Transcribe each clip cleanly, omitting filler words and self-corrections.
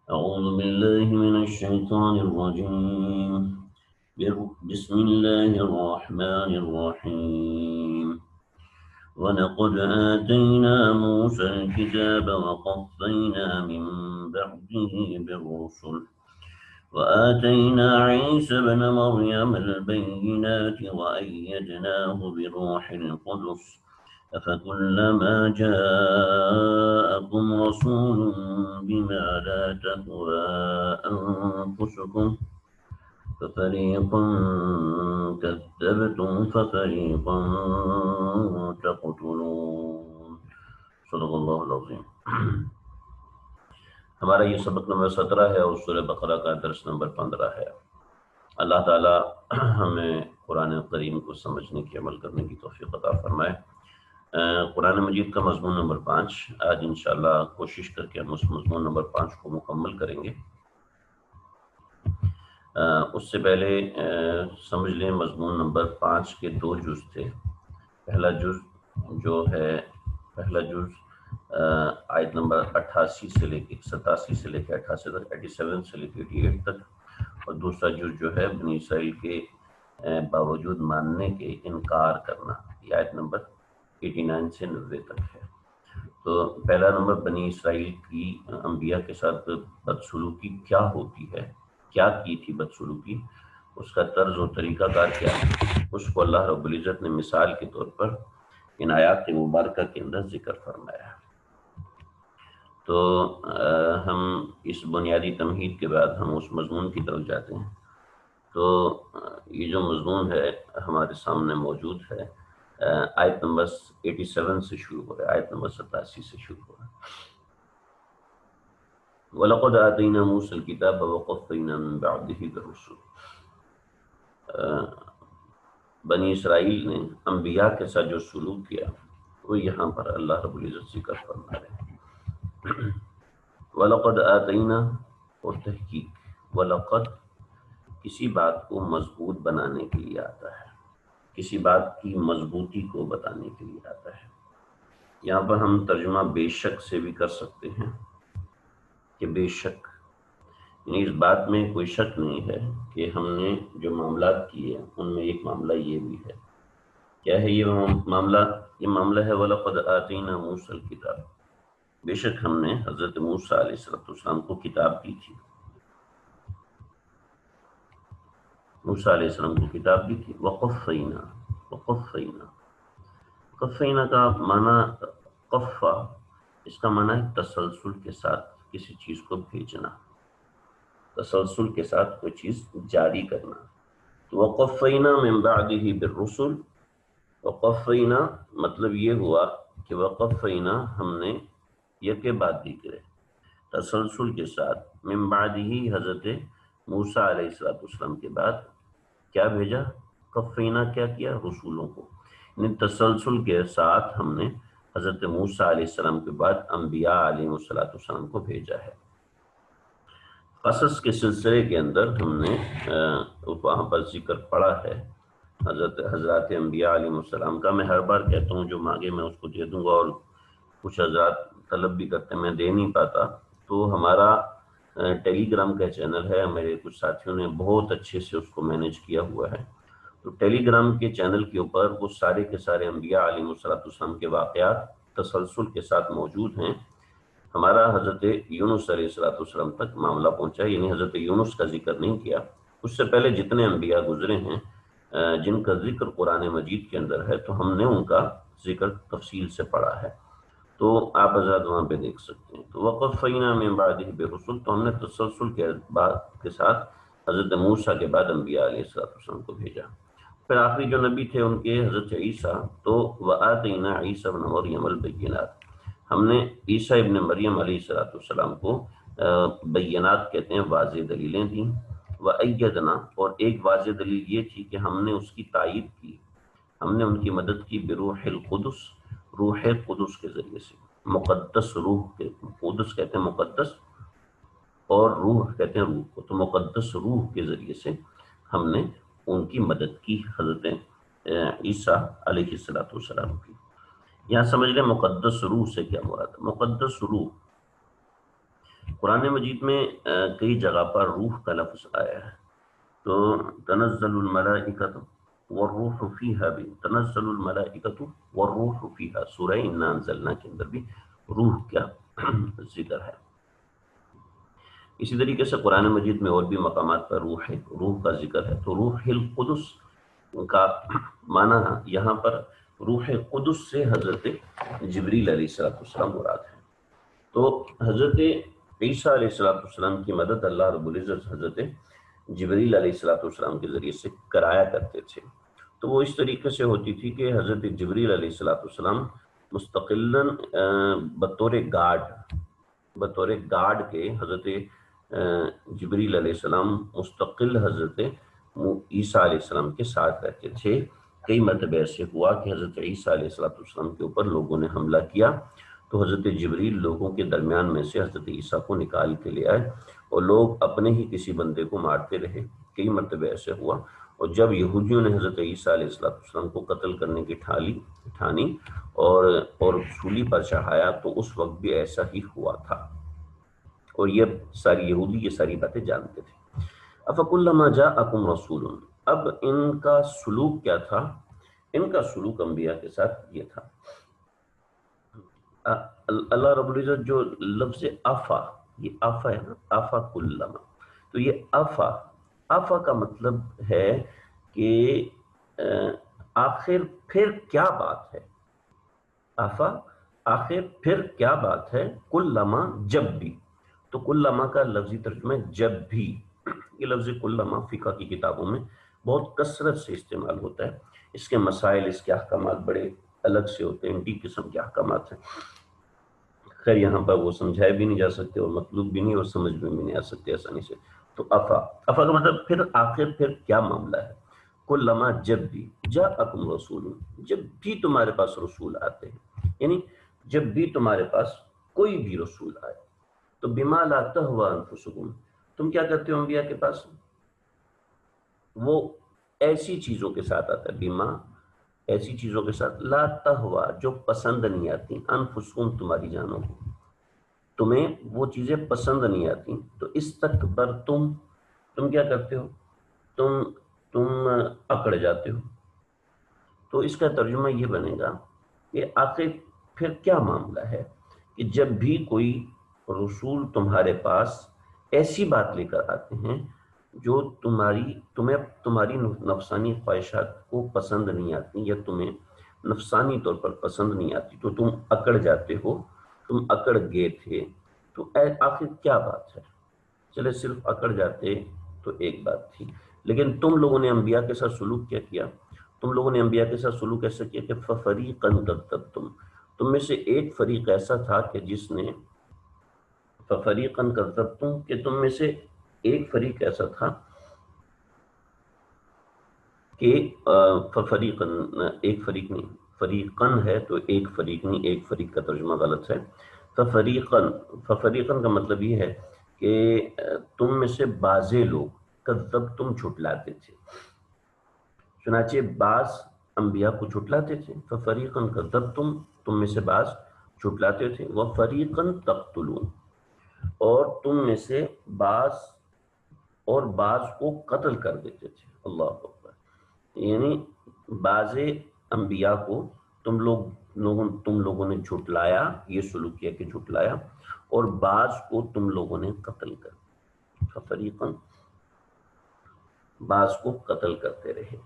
أعوذ بالله من الشيطان الرجيم. بسم الله الرحمن الرحيم. ولقد آتينا موسى الكتاب وقفينا من بعده بالرسل وآتينا عيسى ابن مريم البينات وأيدناه بروح القدس أفكلما جاءكم رسول بما لا تهوى أنفسكم ففريقا كذبتم ففريقا تقتلون. صدق اللہ العظیم. ہمارا یہ سبق نمبر 17 ہے اور سورہ بقرہ کا درس نمبر 15 ہے. اللہ تعالی ہمیں قرآن کریم کو سمجھنے کی عمل کرنے کی توفیق عطا فرمائے. قرآن مجید کا مضمون نمبر 5. آج انشاءاللہ کوشش کر کے ہم اس مضمون نمبر 5 کو مکمل کریں گے. اس سے پہلے سمجھ لیں مضمون نمبر 5 کے 2 جز تھے. پہلا جز آیت نمبر 88 سے لے کے 87 سے لے کے 88 تک، 87 سے لے کے 88 تک، اور دوسرا جز جو ہے بنی اسرائیل کے باوجود ماننے کے انکار کرنا، یہ آیت نمبر 89 سے 90 تک ہے. تو پہلا نمبر بنی اسرائیل کی انبیاء کے ساتھ بدسلوکی کیا ہوتی ہے، کیا کی تھی بدسلوکی، اس کا طرز و طریقہ کار کیا ہے، اس کو اللہ رب العزت نے مثال کے طور پر ان آیات مبارکہ کے اندر ذکر فرمایا ہے. تو ہم اس بنیادی تمہید کے بعد ہم اس مضمون کی طرف جاتے ہیں. تو یہ جو مضمون ہے ہمارے سامنے موجود ہے، آیت نمبر 87 سے شروع ہو رہا ہے، آیت نمبر 87 سے شروع ہو رہا ہے. وَلَقَدْ آتَيْنَا مُوسَى الْكِتَابَ وَقَفَّيْنَا مِن بَعْدِهِ بِالرُّسُلِ. بنی اسرائیل نے انبیاء کے ساتھ جو سلوک کیا وہ یہاں پر اللہ رب العزت ذکر فرما رہے ہیں. وَلَقَدْ آتَيْنَا، اور تحقیق، وَلَقَدْ کسی بات کو مضبوط بنانے کے لیے آتا ہے، کسی بات کی مضبوطی کو بتانے کے لیے آتا ہے. یہاں پر ہم ترجمہ بے شک سے بھی کر سکتے ہیں کہ بے شک، یعنی اس بات میں کوئی شک نہیں ہے کہ ہم نے جو معاملات کیے ان میں ایک معاملہ یہ بھی ہے. کیا ہے یہ معاملہ؟ یہ معاملہ ہے وَلَقَدْ آتَيْنَا مُوسَى الْكِتَابَ، بے شک ہم نے حضرت موسیٰ علیہ السلام کو کتاب دی تھی. موسیٰ علیہ السلام کو کتاب دی تھی. وَقَفَّيْنَا، قفینا کا معنی قفا، اس کا معنی ہے تسلسل کے ساتھ کسی چیز کو بھیجنا، تسلسل کے ساتھ کوئی چیز جاری کرنا. تو وقفینا من بعدہ بالرسل، وقفینا مطلب یہ ہوا کہ وقفینا ہم نے یک بعد دیکھے تسلسل کے ساتھ، من بعدہ حضرت موسیٰ علیہ السلام کے بعد کیا بھیجا؟ قفینا کیا کیا؟ رسولوں کو. یعنی تسلسل کے ساتھ ہم نے حضرت موسیٰ علیہ السلام کے بعد انبیاء علیہ السلام کو بھیجا ہے. قصص کے سلسلے کے اندر ہم نے وہاں پر ذکر پڑا ہے حضرات انبیاء علیہ السلام کا. میں ہر بار کہتا ہوں جو مانگے میں اس کو دے دوں گا، اور کچھ حضرات طلب بھی کرتے میں دے نہیں پاتا. تو ہمارا ٹیلی گرام کا چینل ہے، میرے کچھ ساتھیوں نے بہت اچھے سے اس کو مینیج کیا ہوا ہے. تو ٹیلی گرام کے چینل کے اوپر وہ سارے کے سارے انبیاء علیہ السلام کے واقعات تسلسل کے ساتھ موجود ہیں. ہمارا حضرت یونس علیہ السلام تک معاملہ پہنچا، یعنی حضرت یونس کا ذکر نہیں کیا. اس سے پہلے جتنے انبیاء گزرے ہیں جن کا ذکر قرآن مجید کے اندر ہے، تو ہم نے ان کا ذکر تفصیل سے پڑھا ہے. تو آپ حضرات وہاں پہ دیکھ سکتے ہیں. تو وقفینا من بعدہ بالرسل، تو ہم نے تسلسل کے ساتھ حضرت موسیٰ کے بعد انبیاء علیہ السلام کو بھیجا. پھر آخری جو نبی تھے ان کے حضرت عیسیٰ. تو وآتینا عیسیٰ ابن مریم البینات، ہم نے عیسیٰ ابن مریم علیہ السلام کو بینات کہتے ہیں واضح دلیلیں دیں. وأیدنا، اور ایک واضح دلیل یہ تھی کہ ہم نے اس کی تائید کی، ہم نے ان کی مدد کی بروح القدس، روح قدس کے ذریعے سے. مقدس روح کے، قدس کہتے ہیں مقدس اور روح کہتے ہیں روح کو. تو مقدس روح کے ذریعے سے ہم نے ان کی مدد کی حضرت عیسیٰ علیہ السلام کی. یہاں سمجھ لیں مقدس روح سے کیا مراد ہے. مقدس روح قرآن مجید میں کئی جگہ پر روح کا لفظ آیا ہے، تو تنزل الملائکۃ والروح فیہا بھی، تنزل الملائکۃ والروح فیہا، سورہ انا انزلنا کے اندر بھی روح کا ذکر ہے۔ اسی طریقے سے قرآن مجید میں اور بھی مقامات پر روح کا ذکر ہے، تو روح القدس کا معنی یہاں پر روح قدس سے حضرت جبریل علیہ السلام مراد ہے۔ تو حضرت عیسیٰ علیہ السلام کی مدد اللہ رب العزت حضرت جبریل علیہ السلام کے ذریعے سے کرایا کرتے تھے۔ تو وہ اس طریقے سے ہوتی تھی کہ حضرت جبریل علیہ السلام مستقلاً بطور گارڈ کے حضرت جبریل علیہ السلام مستقل حضرت عیسیٰ علیہ السلام کے ساتھ رہتے تھے۔ کئی مرتبہ ایسے ہوا کہ حضرت عیسیٰ علیہ السلام کے اوپر لوگوں نے حملہ کیا تو حضرت جبریل لوگوں کے درمیان میں سے حضرت عیسیٰ کو نکال کے لے آئے، اور لوگ اپنے ہی کسی بندے کو مارتے رہے۔ کئی مرتبہ ایسے ہوا، اور جب یہودیوں نے حضرت عیسیٰ علیہ السلام کو قتل کرنے کی ٹھانی اور سولی پر چڑھایا، تو اس وقت بھی ایسا ہی ہوا تھا، اور یہ ساری یہودی یہ ساری باتیں جانتے تھے۔ افکلما جاءکم رسول، اب ان کا سلوک کیا تھا؟ ان کا سلوک انبیاء کے ساتھ یہ تھا، اللہ رب العزت جو لفظ آفا، یہ آفا ہے نا، آفا کلما، تو یہ آفا کا مطلب ہے کہ آخر پھر کیا بات ہے، آفا آخر پھر کیا بات ہے، کلما جب بھی، تو کلما کا لفظی ترجمہ ہے جب بھی۔ یہ لفظ کلما فقہ کی کتابوں میں بہت کثرت سے استعمال ہوتا ہے، اس کے مسائل، اس کے احکامات بڑے الگ سے ہوتے ہیں، ڈیپ قسم کے احکامات ہیں، خیر یہاں پر وہ سمجھائے بھی نہیں جا سکتے اور مطلوب بھی نہیں اور سمجھ میں بھی نہیں آ سکتے آسانی سے۔ تو افا کا مطلب پھر آخر پھر کیا معاملہ ہے، کلما جب بھی، جاءکم رسول، جب بھی تمہارے پاس رسول آتے ہیں، یعنی جب بھی تمہارے پاس کوئی بھی رسول آئے، تو بما لا تہوی انفسکم، تم کیا کرتے ہو انبیاء کے پاس؟ وہ ایسی چیزوں کے ساتھ آتا ہے، بما ایسی چیزوں کے ساتھ، لا تہوی جو پسند نہیں آتی، انفسکم تمہاری جانوں کو، تمہیں وہ چیزیں پسند نہیں آتی، تو استکبرتم، تم کیا کرتے ہو، تم اکڑ جاتے ہو۔ تو اس کا ترجمہ یہ بنے گا کہ آخر پھر کیا معاملہ ہے کہ جب بھی کوئی رسول تمہارے پاس ایسی بات لے کر آتے ہیں جو تمہاری نفسانی خواہشات کو پسند نہیں آتی، یا تمہیں نفسانی طور پر پسند نہیں آتی، تو تم اکڑ جاتے ہو، تم اکڑ گئے تھے، تو آخر کیا بات ہے؟ چلے صرف اکڑ جاتے تو ایک بات تھی، لیکن تم لوگوں نے انبیاء کے ساتھ سلوک کیا کیا؟ تم لوگوں نے انبیاء کے ساتھ سلوک ایسا کیا کہ فَفَرِيقًا كَذَّبْتُمْ، تم میں سے ایک فریق ایسا تھا کہ جس نے فَفَرِيقًا كَذَّبْتُمْ، کہ تم میں سے ایک فریق ایسا تھا کہ فَفَرِيقًا، ایک فریق نہیں، فریقن ہے تو ایک فریق نہیں، ایک فریق کا ترجمہ غلط ہے۔ فَفَرِيقًا کا مطلب یہ ہے کہ تم میں سے بعضے لوگ کذبتم جھٹلاتے تھے، چنانچہ بعض انبیاء کو جھٹلاتے تھے، فَفَرِيقًا كَذَّبْتُمْ، تم میں سے بعض جھٹلاتے تھے، وَفَرِيقًا تَقْتُلُونَ، اور تم میں سے بعض کو قتل کر دیتے تھے۔ اللہ اکبر، یعنی بعض انبیاء کو تم لوگوں نے جھٹلایا، یہ سلوک کیا کہ جھٹلایا، اور بعض کو تم لوگوں نے قتل کر دیا، فَفَرِيقًا، بعض کو قتل کرتے رہے۔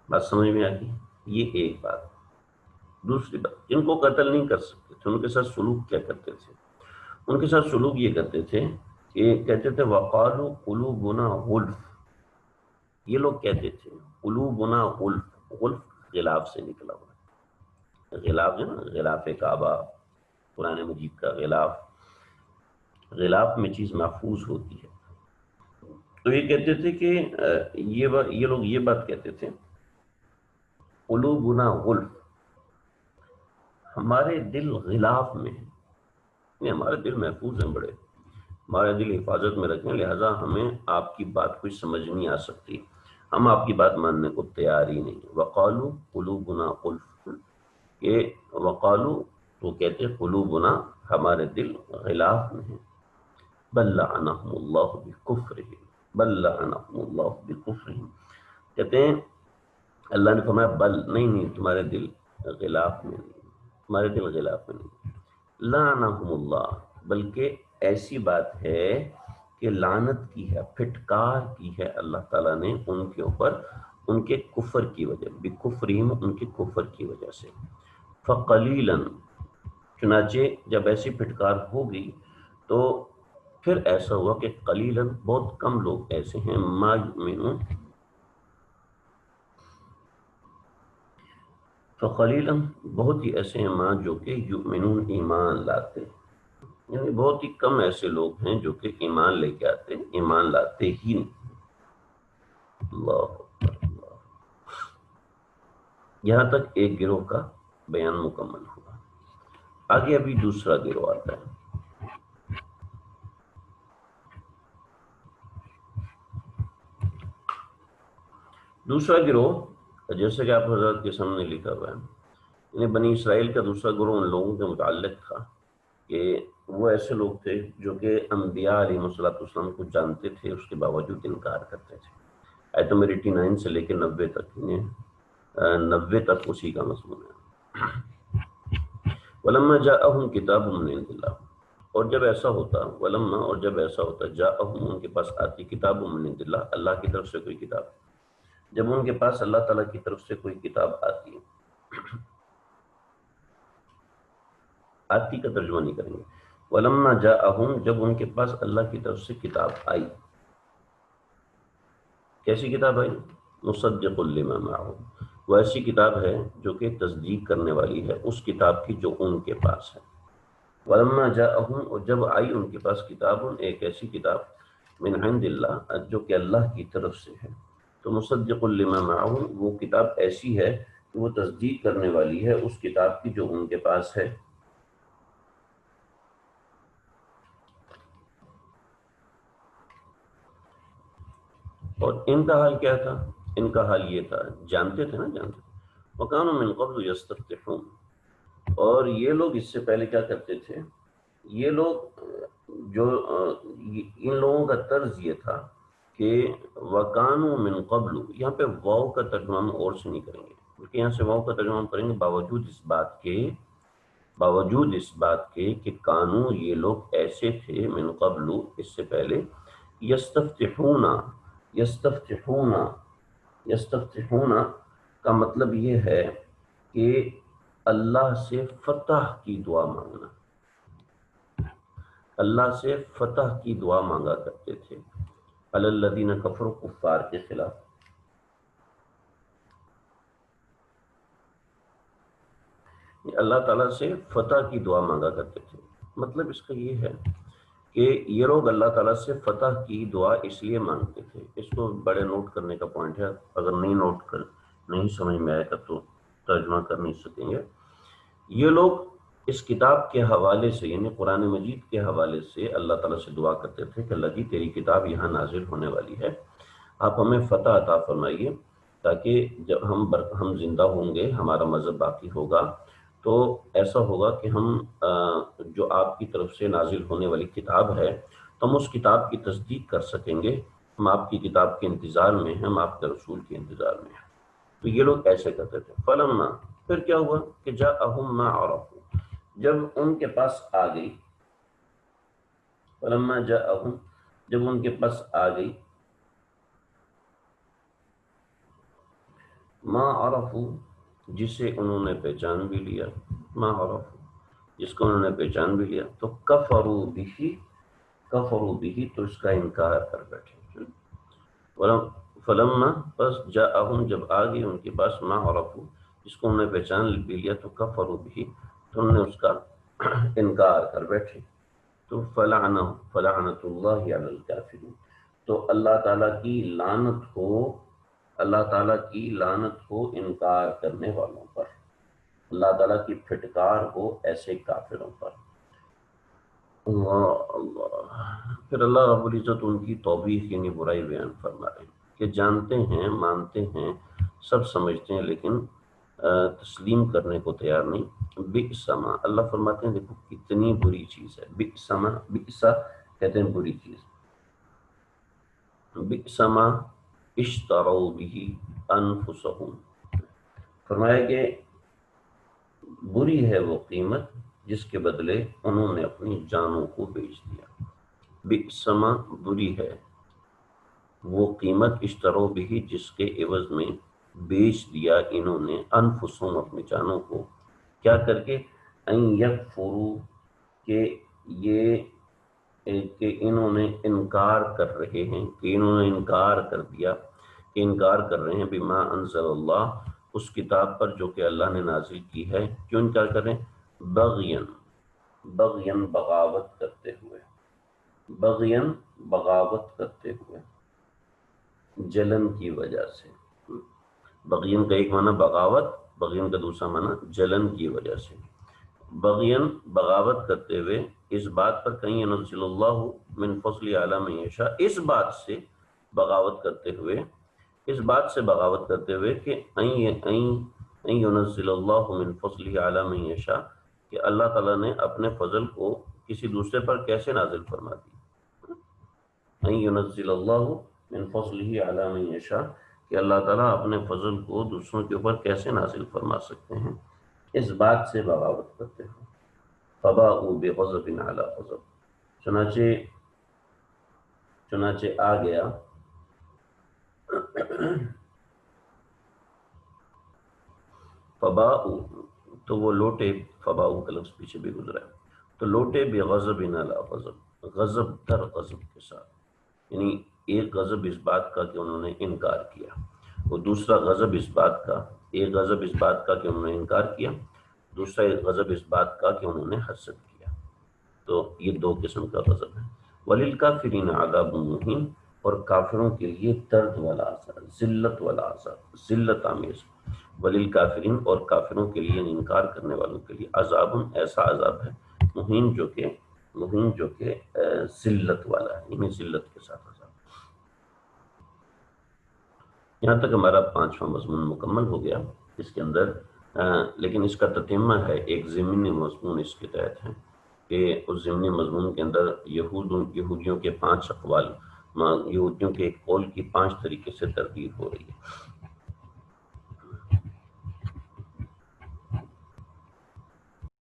بات سمجھ میں آ گئی؟ یہ ایک بات۔ دوسری بات، جن کو قتل نہیں کر سکتے تھے ان کے ساتھ سلوک کیا کرتے تھے؟ ان کے ساتھ سلوک یہ کرتے تھے کہ کہتے تھے وَقَالُوا قُلُوبُنَا غُلْفٌ، یہ لوگ کہتے تھے قلوبنا غلف، غلف غلاف سے نکلا ہوا ہے، غلاف جو نا، غلاف کعبہ، قرآن مجید کا غلاف میں چیز محفوظ ہوتی ہے۔ تو یہ کہتے تھے کہ یہ لوگ یہ بات کہتے تھے قلوبنا غلف، ہمارے دل غلاف میں ہیں، ہمارے دل محفوظ ہیں، بڑے ہمارے دل حفاظت میں رکھیں، لہٰذا ہمیں آپ کی بات کوئی سمجھ نہیں آ سکتی، ہم آپ کی بات ماننے کو تیار ہی نہیں۔ وَقَالُوا قُلُوبُنَا غُلْفٌ، یہ وقالو تو کہتے قلوبنا ہمارے دل غلاف میں ہیں. بل لعنہم اللہ بکفرہم، بل لعنہم اللہ بکفرہم. کہتے ہیں اللہ نے فرمایا بل، نہیں تمہارے دل غلاف میں نہیں، تمہارے دل غلاف میں نہیں. لعنہم اللہ، بلکہ ایسی بات ہے کہ لعنت کی ہے، پھٹکار کی ہے اللہ تعالیٰ نے ان کے اوپر، ان کے کفر کی وجہ، بکفرہم، ان کے کفر کی وجہ سے. فقلیلاً، چنانچہ جب ایسی پھٹکار ہو گئی تو پھر ایسا ہوا کہ قلیلاً، بہت کم لوگ ایسے ہیں، ما یؤمنون، فقلیلاً، بہت ہی ایسے ہیں ماں جو کہ یؤمنون، ایمان لاتے ہیں. یعنی بہت ہی کم ایسے لوگ ہیں جو کہ ایمان لے کے آتے ہیں، ایمان لاتے ہی نہیں. اللہ اکبر، اللہ. یہاں تک ایک گروہ کا بیان مکمل ہوا. آگے ابھی دوسرا گروہ آتا ہے. دوسرا گروہ جیسے کہ آپ حضرات کے سامنے لکھا ہوا ہے، یعنی بنی اسرائیل کا دوسرا گروہ ان لوگوں کے متعلق تھا کہ وہ ایسے لوگ تھے جو کہ انبیاء علیہ السلام کو جانتے تھے، اس کے باوجود انکار کرتے تھے. آیت نمبر 89 سے لے کے 90 تک، 90 تک اسی کا مضمون ہے. وَلَمَّا جَاءَهُمْ كِتَابٌ مِّنْ عِندِ اللَّهِ، اور جب ایسا ہوتا، ولما، اور جب ایسا ہوتا، جاءہم، ان کے پاس آتی، کتاب من عند اللہ، اللہ کی طرف سے کوئی کتاب، جب ان کے پاس اللہ تعالیٰ کی طرف سے کوئی کتاب آتی ہے. آتی کا ترجمہ نہیں کریں گے. ولما جاءہم، جب ان کے پاس اللہ کی طرف سے کتاب آئی. کیسی کتاب آئی؟ مصدق لما معہم، وہ ایسی کتاب ہے جو کہ تصدیق کرنے والی ہے اس کتاب کی جو ان کے پاس ہے. ولما جاءہم، اور جب آئی ان کے پاس کتاب، ایک ایسی کتاب، من عند اللہ، جو کہ اللہ کی طرف سے ہے. تو مصدق لما معہم، وہ کتاب ایسی ہے کہ وہ تصدیق کرنے والی ہے اس کتاب کی جو ان کے پاس ہے. اور ان کا حال کیا تھا؟ ان کا حال یہ تھا، جانتے تھے نا، جانتے تھے. وَكَانُوا مِن قَبْلُ يَسْتَفْتِحُونَ، اور یہ لوگ اس سے پہلے کیا کرتے تھے؟ یہ لوگ جو ان لوگوں کا طرز یہ تھا کہ وَكَانُوا مِن قَبْلُ، یہاں پہ واو کا ترجمہ ہم اور سے نہیں کریں گے، بلکہ یہاں سے واو کا ترجمہ ہم کریں گے باوجود اس بات کے کہ کانو، یہ لوگ ایسے تھے، من قبل، اس سے پہلے، یستفتحون، یستفتحون، یستفتحون کا مطلب یہ ہے کہ اللہ سے فتح کی دعا مانگنا، اللہ سے فتح کی دعا مانگا کرتے تھے. علی الذین کفروا، کفار کے خلاف. اللہ تعالیٰ سے فتح کی دعا مانگا کرتے تھے. مطلب اس کا یہ ہے کہ یہ لوگ اللہ تعالیٰ سے فتح کی دعا اس لیے مانگتے تھے. اس کو بڑے نوٹ کرنے کا پوائنٹ ہے، اگر نہیں سمجھ میں آئے گا تو ترجمہ کر نہیں سکیں گے. یہ لوگ اس کتاب کے حوالے سے، یعنی قرآن مجید کے حوالے سے اللہ تعالیٰ سے دعا کرتے تھے کہ اللہ جی تیری کتاب یہاں نازل ہونے والی ہے، آپ ہمیں فتح عطا فرمائیے، تاکہ جب ہم زندہ ہوں گے، ہمارا مذہب باقی ہوگا، تو ایسا ہوگا کہ ہم جو آپ کی طرف سے نازل ہونے والی کتاب ہے تو ہم اس کتاب کی تصدیق کر سکیں گے. ہم آپ کی کتاب کے انتظار میں ہیں، ہم آپ کے رسول کے انتظار میں ہیں. تو یہ لوگ ایسے کرتے تھے. فلما، پھر کیا ہوا کہ جاءہم ما عرفوا، جب ان کے پاس آ گئی، فلما جاءہم، جب ان کے پاس آ گئی، ما عرفوا، جسے انہوں نے پہچان بھی لیا، ما عرفوا، جس کو انہوں نے پہچان بھی لیا، تو کفروا بہ، کفروا بہ، تو اس کا انکار کر بیٹھے. فلما، پس جاءہم، جب آ گئی ان کے پاس، ما عرفوا، جس کو انہوں نے پہچان بھی لیا، تو کفروا بہ، تو انہوں نے اس کا انکار کر بیٹھے. تو فلعنت اللہ علی الکافرین، تو اللہ تعالیٰ کی لعنت ہو، اللہ تعالیٰ کی لعنت ہو انکار کرنے والوں پر، اللہ تعالیٰ کی پھٹکار ہو ایسے کافروں پر. اللہ اللہ. پھر اللہ رب العزت ان کی توبیخ یعنی برائی بیان فرما رہے ہیں کہ جانتے ہیں، مانتے ہیں، سب سمجھتے ہیں، لیکن تسلیم کرنے کو تیار نہیں. بئسما، اللہ فرماتے ہیں دیکھو کتنی بری چیز ہے. بئسما، بئسا کہتے ہیں بری چیز. بئسما اشتروا به انفسهم، فرمایا کہ بری ہے وہ قیمت جس کے بدلے انہوں نے اپنی جانوں کو بیچ دیا. بئسما بری ہے وہ قیمت اشتروا به جس کے عوض میں بیچ دیا انہوں نے انفسهم اپنی جانوں کو. کیا کر کے؟ ان یکفروا، کہ یہ کہ انہوں نے انکار کر رہے ہیں، کہ انہوں نے انکار کر دیا، کہ انکار کر رہے ہیں بما انزل اللہ، اس کتاب پر جو کہ اللہ نے نازل کی ہے. کیوں انکار کر رہے ہیں؟ بغین، بغین بغاوت کرتے ہوئے، بغین بغاوت کرتے ہوئے، جلن کی وجہ سے. بغین کا ایک معنی بغاوت، بغین کا دوسرا معنی جلن کی وجہ سے. بغین بغاوت کرتے ہوئے اس بات پر کہیں ینزل اللہ من فضل علی من یشاء، اس بات سے بغاوت کرتے ہوئے، اس بات سے بغاوت کرتے ہوئے کہ این ینزل اللہ من فضل علی من یشاء، کہ اللہ تعالیٰ نے اپنے فضل کو کسی دوسرے پر کیسے نازل فرما دی. این ینزل اللہ من فضلہ علی من یشاء، کہ اللہ تعالیٰ اپنے فضل کو دوسروں کے اوپر کیسے نازل فرما سکتے ہیں، اس بات سے بغاوت کرتے ہیں. فباؤوا بغضب علی غضب، چنانچہ آ گیا فباؤ، تو وہ لوٹے، فباؤ کا لفظ پیچھے بھی گزرا ہے، تو لوٹے بغضب علی غضب، غضب در غضب کے ساتھ. یعنی ایک غضب اس بات کا کہ انہوں نے انکار کیا، اور دوسرا غضب اس بات کا، ایک غضب اس بات کا کہ انہوں نے انکار کیا، دوسرا غضب اس بات کا کہ انہوں نے حسد کیا. تو یہ دو قسم کا غضب ہے. وَلِلْكَافِرِينَ عَذَابٌ مُّهِينٌ، اور کافروں کے لیے درد والا عذاب، ذلت والا عذاب، ذلت آمیز. وَلِلْكَافِرِينَ، اور کافروں کے لیے، انکار کرنے والوں کے لیے، عذاب، ایسا عذاب ہے، مہین جو کہ ذلت والا ہے، یعنی ذلت کے ساتھ عذاب. یہاں تک ہمارا 5واں مضمون مکمل ہو گیا. اس کے اندر لیکن اس کا تتمہ ہے، ایک ضمنی مضمون اس کے تحت ہے کہ اس ضمنی مضمون کے اندر یہودیوں کے 5 اقوال، یہودیوں کے ایک قول کی 5 طریقے سے تردید ہو رہی ہے.